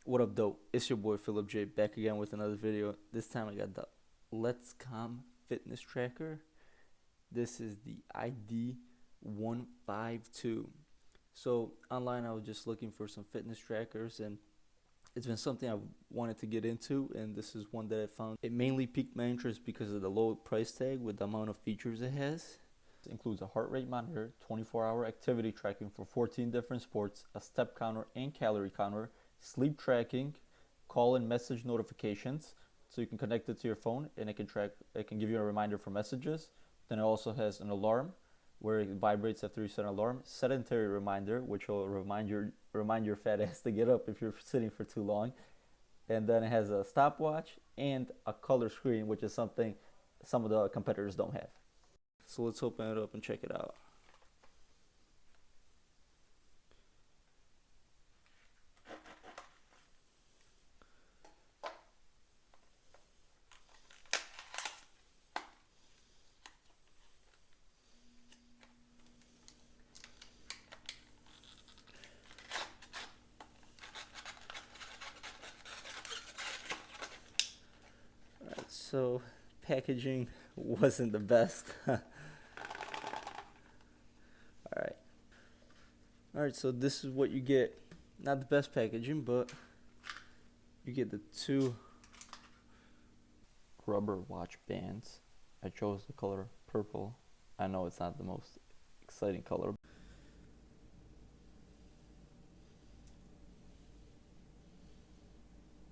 What up, dope? It's your boy Filip J back again with another video. This time I got the Letscom fitness tracker. This is the ID 152. So online I was just looking for some fitness trackers, and it's been something I've wanted to get into, and this is one that I found. It mainly piqued my interest because of the low price tag with the amount of features it has. It includes a heart rate monitor, 24-hour activity tracking for 14 different sports, a step counter and calorie counter, sleep tracking, call and message notifications, so you can connect it to your phone and it can give you a reminder for messages. Then it also has an alarm where it vibrates after you set an alarm, sedentary reminder, which will remind your fat ass to get up if you're sitting for too long. And then it has a stopwatch and a color screen, which is something some of the competitors don't have. So let's open it up and check it out. Alright, so packaging wasn't the best. Alright, so this is what you get. Not the best packaging, but you get the two rubber watch bands. I chose the color purple. I know it's not the most exciting color.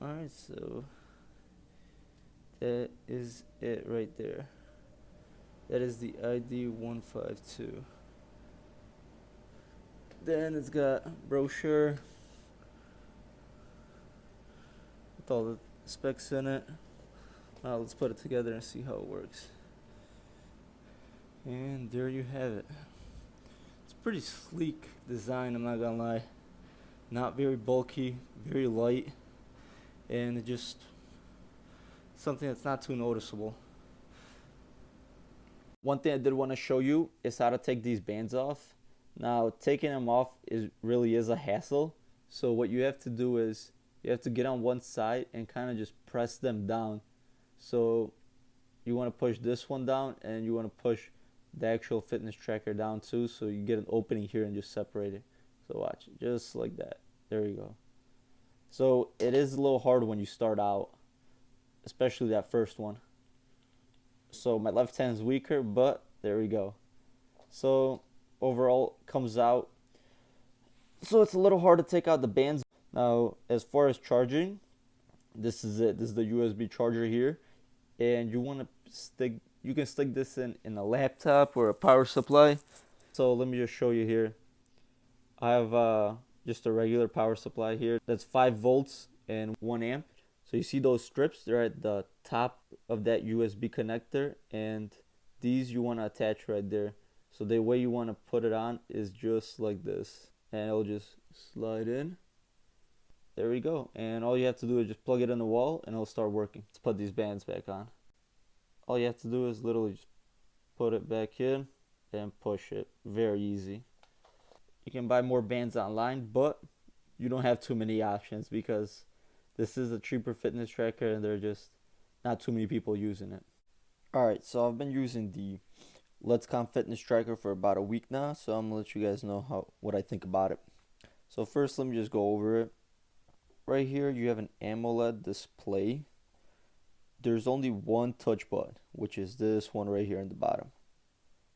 Alright, so that is it right there. That is the ID 152. Then it's got brochure with all the specs in it. Now let's put it together and see how it works. And there you have it. It's a pretty sleek design, I'm not gonna lie. Not very bulky, very light, and it just something that's not too noticeable. One thing I did want to show you is how to take these bands off. Now, taking them off really is a hassle. So what you have to do is you have to get on one side and kind of just press them down. So you want to push this one down, and you want to push the actual fitness tracker down too, so you get an opening here and just separate it. So watch, just like that. There you go. So it is a little hard when you start out, especially that first one. So my left hand's weaker, but there we go. So overall comes out, so it's a little hard to take out the bands. Now as far as charging, this is it. This is the USB charger here, and you can stick this in a laptop or a power supply. So let me just show you here. I have just a regular power supply here that's 5 volts and 1 amp. So you see those strips, they're at the top of that USB connector, and these you want to attach right there. So the way you want to put it on is just like this, and it'll just slide in. There we go. And all you have to do is just plug it in the wall and it'll start working. Let's put these bands back on. All you have to do is literally just put it back in and push it. Very easy. You can buy more bands online, but you don't have too many options because this is a cheaper fitness tracker and there are just not too many people using it. Alright, so I've been using the Letscom fitness tracker for about a week now, so I'm gonna let you guys know what I think about it. So first, let me just go over it. Right here you have an AMOLED display. There's only one touch button, which is this one right here in the bottom.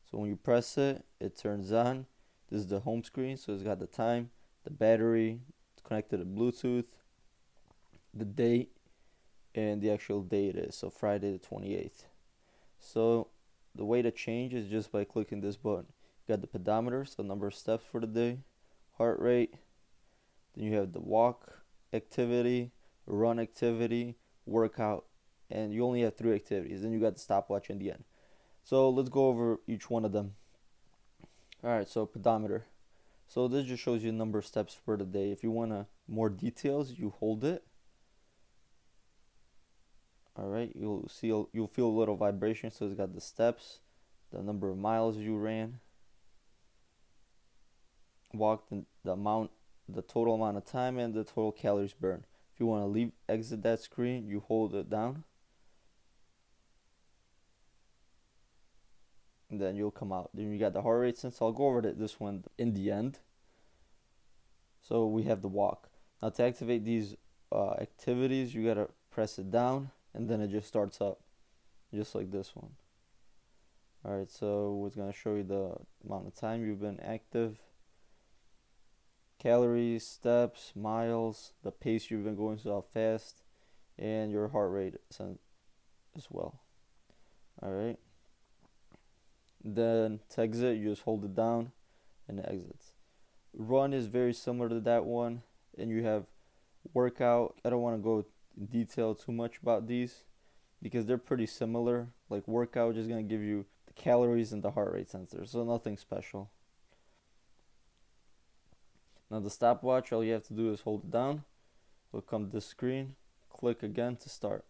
So when you press it, it turns on. This is the home screen, so it's got the time, the battery, it's connected to Bluetooth, the date, and the actual date is, so Friday the 28th. So the way to change is just by clicking this button. You got the pedometer, so number of steps for the day, heart rate, then you have the walk activity, run activity, workout, and you only have 3 activities. Then you got the stopwatch in the end. So let's go over each one of them. Alright, so pedometer. So this just shows you the number of steps for the day. If you want more details, you hold it. Alright, you'll feel a little vibration. So it's got the steps, the number of miles you ran, walked, the total amount of time, and the total calories burned. If you want to exit that screen, you hold it down, and then you'll come out. Then you got the heart rate sensor. I'll go over this one in the end. So we have the walk. Now to activate these activities, you gotta press it down, and then it just starts up, just like this one. Alright, so it's gonna show you the amount of time you've been active, calories, steps, miles, the pace you've been going, so how fast, and your heart rate as well. Alright, then to exit, you just hold it down and it exits. Run is very similar to that one, and you have workout. I don't want to go in detail too much about these because they're pretty similar. Like workout is going to give you the calories and the heart rate sensor, so nothing special. Now the stopwatch, all you have to do is hold it down. It'll come to this screen, click again to start,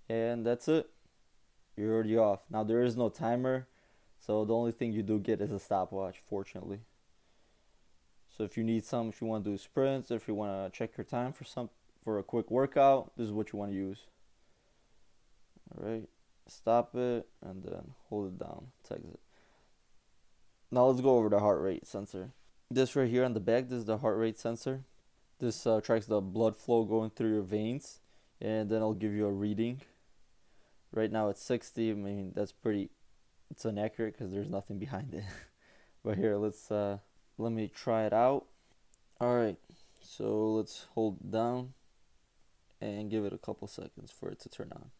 and that's it. You're already off. Now there is no timer, so the only thing you do get is a stopwatch, fortunately. So if you need some, if you want to do sprints, if you want to check your time for a quick workout, this is what you want to use. Alright, stop it and then hold it down to exit. Now let's go over the heart rate sensor. This right here on the back, this is the heart rate sensor. This tracks the blood flow going through your veins, and then it'll give you a reading. Right now it's 60. I mean, it's inaccurate because there's nothing behind it. But here, let me try it out. Alright, so let's hold it down and give it a couple seconds for it to turn on.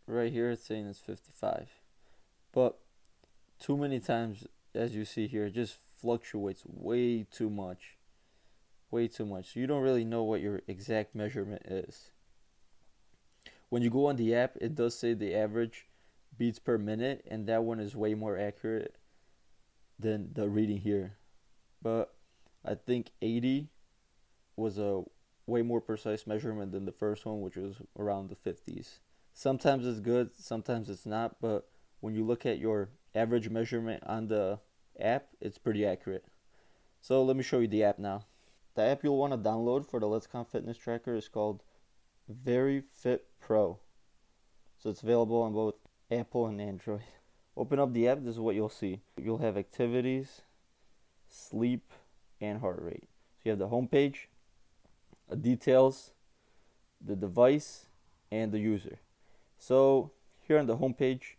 Right here it's saying it's 55, but too many times, as you see here, it just fluctuates way too much. So you don't really know what your exact measurement is. When you go on the app, it does say the average beats per minute, and that one is way more accurate than the reading here. But I think 80 was a way more precise measurement than the first one, which was around the 50s. Sometimes it's good, sometimes it's not, but when you look at your average measurement on the app, it's pretty accurate. So let me show you the app now. The app you'll want to download for the Letscom fitness tracker is called Very Fit Pro. So it's available on both Apple and Android. Open up the app, this is what you'll see. You'll have activities, sleep, and heart rate. So you have the home page, details, the device, and the user. So here on the home page,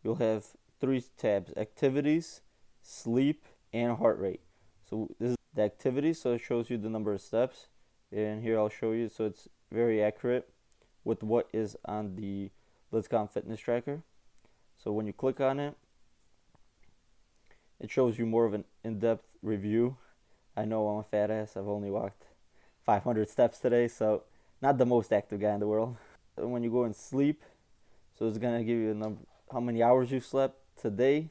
you'll have 3 tabs: activities, sleep, and heart rate. So this is the activities, so it shows you the number of steps. And here I'll show you, so it's very accurate with what is on the Letscom fitness tracker. So when you click on it, it shows you more of an in-depth review. I know I'm a fat ass. I've only walked 500 steps today, so not the most active guy in the world. And when you go in sleep, so it's gonna give you a number, how many hours you slept today.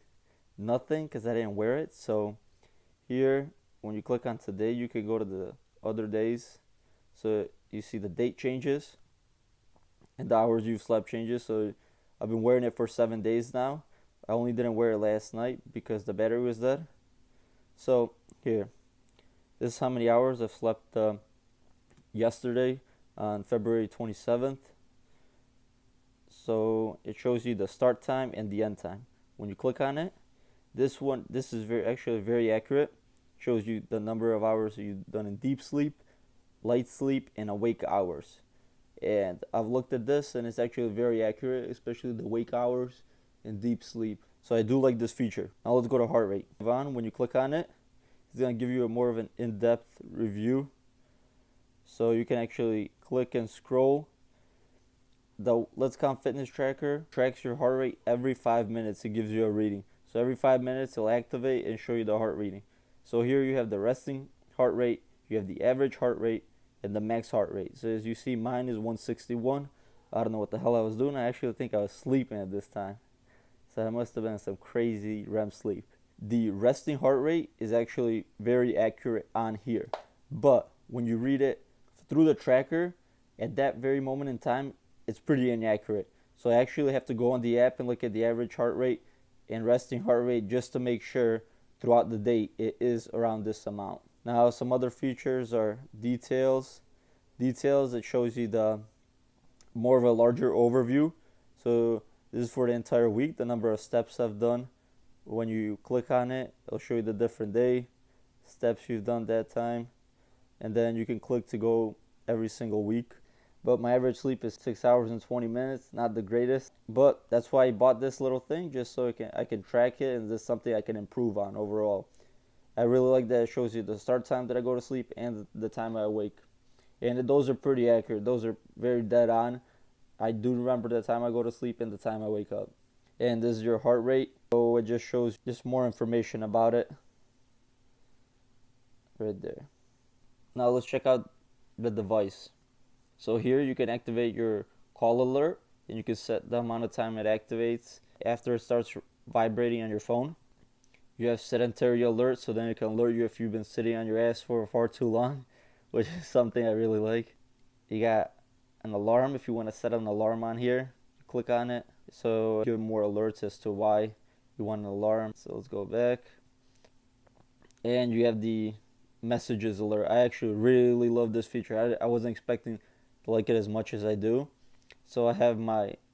Nothing, because I didn't wear it. So here, when you click on today, you can go to the other days. So you see the date changes and the hours you've slept changes. So I've been wearing it for 7 days now. I only didn't wear it last night because the battery was dead. So here, this is how many hours I've slept yesterday on February 27th. So it shows you the start time and the end time. When you click on it, this is actually very accurate. Shows you the number of hours you've done in deep sleep, light sleep, and awake hours. And I've looked at this, and it's actually very accurate, especially the wake hours and deep sleep. So I do like this feature. Now let's go to heart rate. When you click on it, it's going to give you a more of an in-depth review. So you can actually click and scroll. The Letscom fitness tracker tracks your heart rate every 5 minutes. It gives you a reading. So every 5 minutes, it'll activate and show you the heart reading. So here you have the resting heart rate, you have the average heart rate, and the max heart rate. So as you see, mine is 161. I don't know what the hell I was doing. I actually think I was sleeping at this time. So I must have been some crazy REM sleep. The resting heart rate is actually very accurate on here. But when you read it through the tracker, at that very moment in time, it's pretty inaccurate. So I actually have to go on the app and look at the average heart rate and resting heart rate just to make sure throughout the day it is around this amount. Now some other features are details. Details, it shows you the more of a larger overview. So this is for the entire week, the number of steps I've done. When you click on it, it'll show you the different day, steps you've done that time, and then you can click to go every single week. But my average sleep is 6 hours and 20 minutes, not the greatest, but that's why I bought this little thing, just so I can track it, and this is something I can improve on overall. I really like that it shows you the start time that I go to sleep and the time I awake. And those are pretty accurate. Those are very dead on. I do remember the time I go to sleep and the time I wake up. And this is your heart rate. So it just shows just more information about it. Right there. Now let's check out the device. So here you can activate your call alert, and you can set the amount of time it activates after it starts vibrating on your phone. You have sedentary alert, so then it can alert you if you've been sitting on your ass for far too long, which is something I really like. You got an alarm if you want to set an alarm on here. Click on it, so give more alerts as to why you want an alarm. So let's go back. And you have the messages alert. I actually really love this feature. I wasn't expecting to like it as much as I do. So I have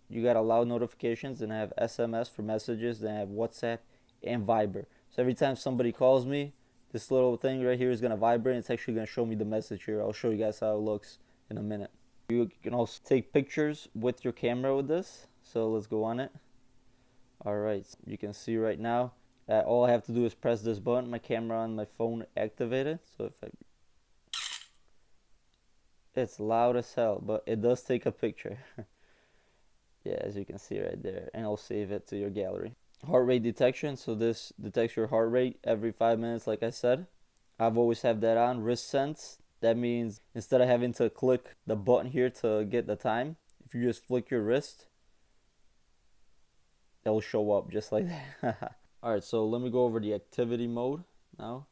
you got allow notifications, and I have SMS for messages, then I have WhatsApp and Viber. So every time somebody calls me, this little thing right here is going to vibrate. It's actually going to show me the message here. I'll show you guys how it looks in a minute. You can also take pictures with your camera with this. So let's go on it. Alright, you can see right now, all I have to do is press this button. My camera on my phone activated. So it's loud as hell, but it does take a picture. Yeah, as you can see right there. And I'll save it to your gallery. Heart rate detection. So this detects your heart rate every 5 minutes, like I said. I've always had that on. Wrist sense. That means instead of having to click the button here to get the time, if you just flick your wrist, it'll show up just like that. Alright, so let me go over the activity mode now.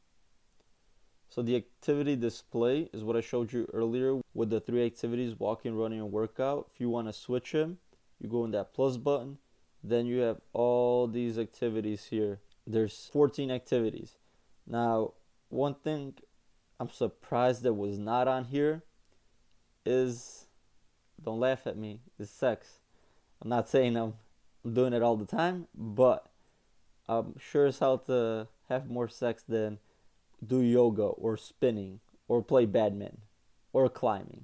So the activity display is what I showed you earlier with the 3 activities: walking, running, and workout. If you want to switch them, you go in that plus button. Then you have all these activities here. There's 14 activities. Now, one thing I'm surprised that was not on here is, don't laugh at me, is sex. I'm not saying I'm doing it all the time, but I'm sure as hell to have more sex than do yoga or spinning or play badminton or climbing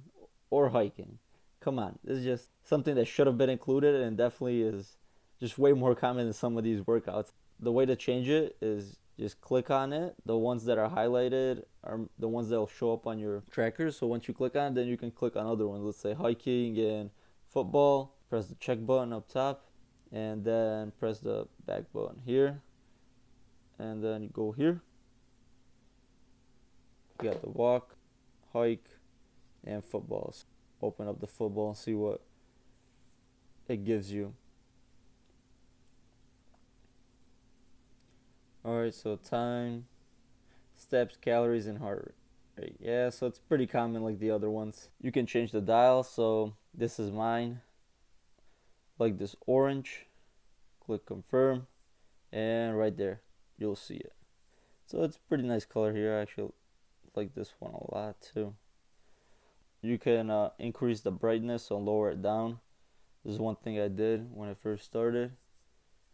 or hiking. Come on, this is just something that should have been included, and definitely is just way more common than some of these workouts. The way to change it is just click on it. The ones that are highlighted are the ones that will show up on your tracker. So once you click on it, then you can click on other ones. Let's say hiking and football. Press the check button up top, and then press the back button here, and then you go here. You got the walk, hike, and football. So open up the football and see what it gives you. Alright, so time, steps, calories, and heart rate. Yeah, so it's pretty common like the other ones. You can change the dial, so this is mine. Like this orange. Click confirm, and right there, you'll see it. So it's a pretty nice color here. I actually like this one a lot too. You can increase the brightness or lower it down. This is one thing I did when I first started.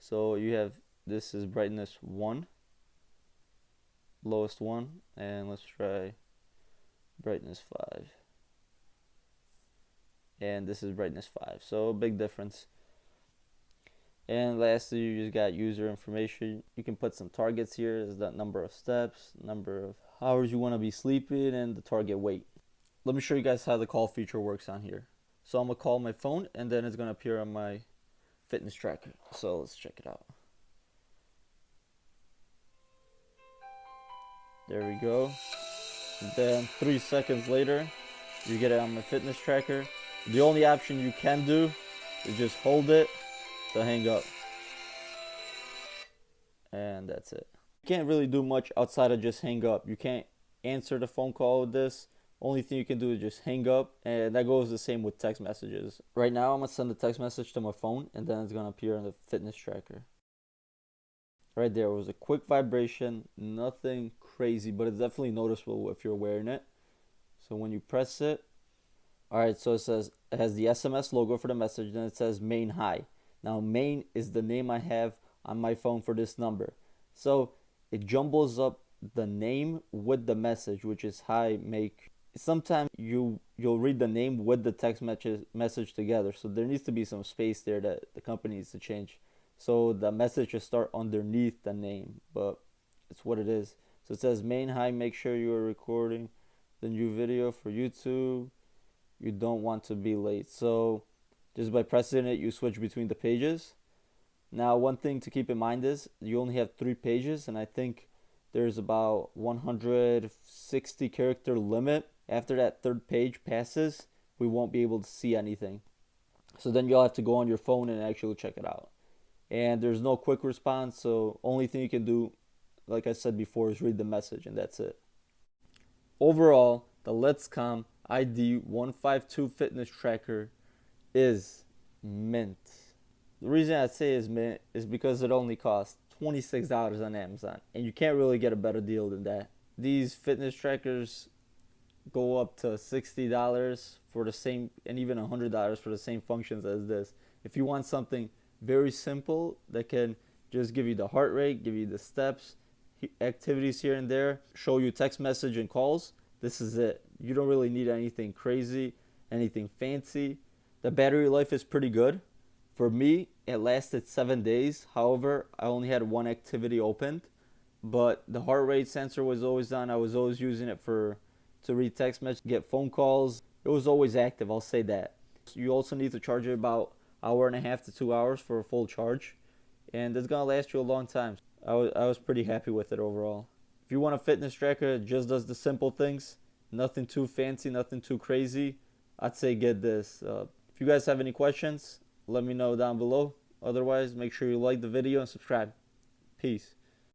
So you have, this is brightness 1, lowest one, and let's try brightness 5. And this is brightness 5, so big difference. And lastly, you just got user information. You can put some targets here. There's that number of steps, number of hours you want to be sleeping, and the target weight. Let me show you guys how the call feature works on here. So I'm going to call my phone, and then it's going to appear on my fitness tracker. So let's check it out. There we go. And then 3 seconds later, you get it on my fitness tracker. The only option you can do is just hold it to hang up. And that's it. You can't really do much outside of just hang up. You can't answer the phone call with this. Only thing you can do is just hang up, and that goes the same with text messages. Right now I'm going to send a text message to my phone, and then it's going to appear on the fitness tracker. Right there was a quick vibration, nothing crazy, but it's definitely noticeable if you're wearing it. So when you press it, all right, so it has the SMS logo for the message, then it says main hi. Now main is the name I have on my phone for this number. So it jumbles up the name with the message, which is hi make. Sometimes you'll read the name with the text message together. So there needs to be some space there that the company needs to change. So the message should start underneath the name, but it's what it is. So it says main hi, make sure you are recording the new video for YouTube. You don't want to be late. So just by pressing it, you switch between the pages. Now, one thing to keep in mind is you only have 3 pages, and I think there's about 160 character limit. After that third page passes, we won't be able to see anything. So then you'll have to go on your phone and actually check it out. And there's no quick response, so only thing you can do, like I said before, is read the message, and that's it. Overall, the Letscom ID152 fitness tracker is mint. The reason I say is mint is because it only costs $26 on Amazon, and you can't really get a better deal than that. These fitness trackers go up to $60 for the same, and even $100 for the same functions as this. If you want something very simple that can just give you the heart rate, give you the steps, activities here and there, show you text message and calls, this is it. You don't really need anything crazy, anything fancy. The battery life is pretty good. For me, it lasted 7 days. However, I only had one activity opened, but the heart rate sensor was always on. I was always using it to read text messages, get phone calls. It was always active, I'll say that. You also need to charge it about hour and a half to 2 hours for a full charge, and it's gonna last you a long time. I was pretty happy with it overall. If you want a fitness tracker that just does the simple things, nothing too fancy, nothing too crazy, I'd say get this. If you guys have any questions, let me know down below. Otherwise, make sure you like the video and subscribe. Peace.